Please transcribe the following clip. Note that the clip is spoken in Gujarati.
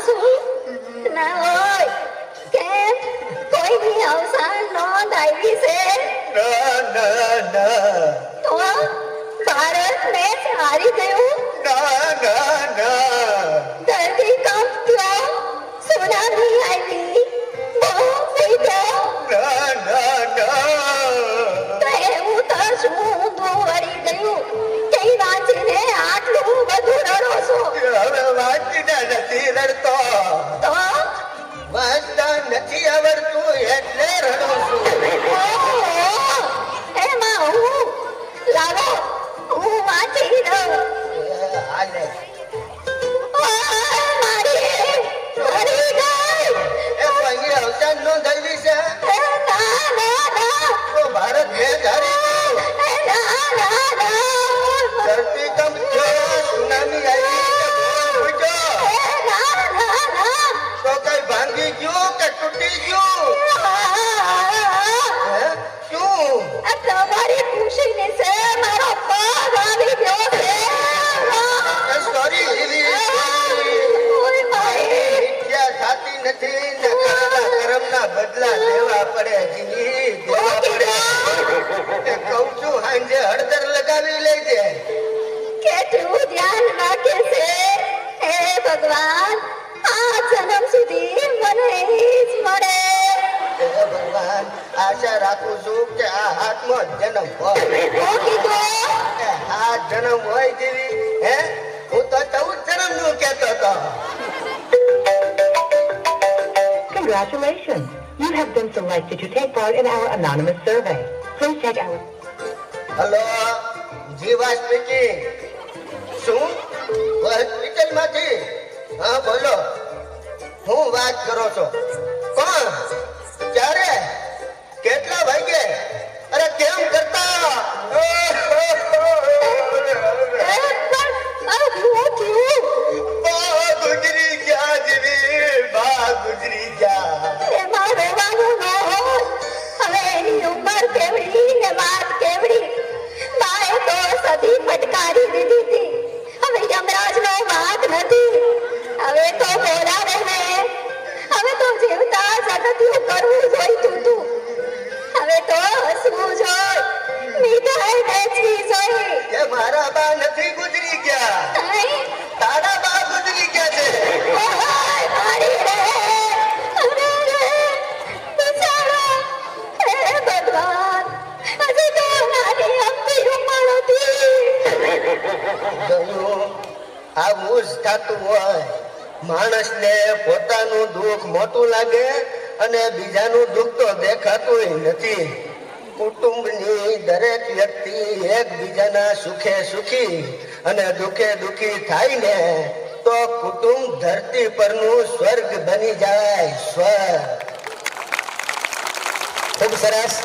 છું ના હોય કેમ કોઈની અવસાન નોંધ આવી છે ના ના ના તો ભારત મેચ હારી ગયું ના ના ના ધરતીકંપ થયો સુનામી આવી બોમ્બ ફૂટ્યો ના ના ના તો એવું તો શું ઊંધું વળી ગયું કે વાંચીને આટલું બધું રડો છો હવે વાંચીને નથી રડતો તો વાંચતા નથી આવડતું એટલે રડું છું એમાં હું લાવો હું વાંચી દઉં હાલે મારી મરી ગઈ એ કોઈ અવસાન નોંધાવી છે ના ના ના તો ભારત મેચ હારી ગયું ધરતીકંપ થયો સુનામી આવી કે બોમ્બ ફૂટ્યો તો કઈ ભાંગી ગયું કે તૂટી ગયું હે શું તમારી ખુશીને છે મારો પગ આવી ગયો છે સોરી ઓય મારી મિથ્યા થાતી નથી ને કરેલા કર્મના બદલા લેવા પડે જી દેવા પડે એ કહું છું હાંજે હળદર લગાવી લેજે કેટલું ધ્યાન રાખે છે હે ભગવાન આ જન્મ સુધી મને જ મળે હે ભગવાન આશા રાખું છું કે આ હાથમાં જન્મ હોય હું કીધું એ હાથ જન્મ હોય જેવી હે હું તો 14 જન્મનું કહેતો હતો Congratulations! You have been selected to take part in our anonymous survey. Please take our... hello Jiva speaking શું હોસ્પિટલમાંથી હા બોલો હું વાત કરો છો કોણ ક્યારે કેટલા વાગે અરે કેમ કરતા બા ગુજરી ગયા જીવી બા ગુજરી ગયા એમાં રહેવાનું ન હોય હવે એની ઉંમર કેવડી ને વાત કેવડી બાએ તો સદી ફટકારી દીધી હતી હવે યમરાજનો વાંક નથી હવે તો બોલાવે ને હવે તો જીવતા જગત્યું કરવું જોઈતું તું હવે તો હસવું જોઈ મીઠાઈ વેચવી જોઈ કે મારા બા નથી ગુજરી ગયા નહીં? તારા બા ગુજરી ગયા છે ઓય મારી રે અરે રે બિચારો હે ભગવાન હજી તો નાની અમથી ઉંમર હતી ગયું આવું જ થતું હોય માણસને પોતાનું દુઃખ મોટું લાગે અને બીજાનું દુઃખ તો દેખાતું નથી કુટુંબની દરેક વ્યક્તિ એકબીજાના સુખે સુખી અને દુઃખે દુઃખી થાય ને તો કુટુંબ ધરતી પરનું સ્વર્ગ બની જાય સ્વર્ગ ખૂબ સરસ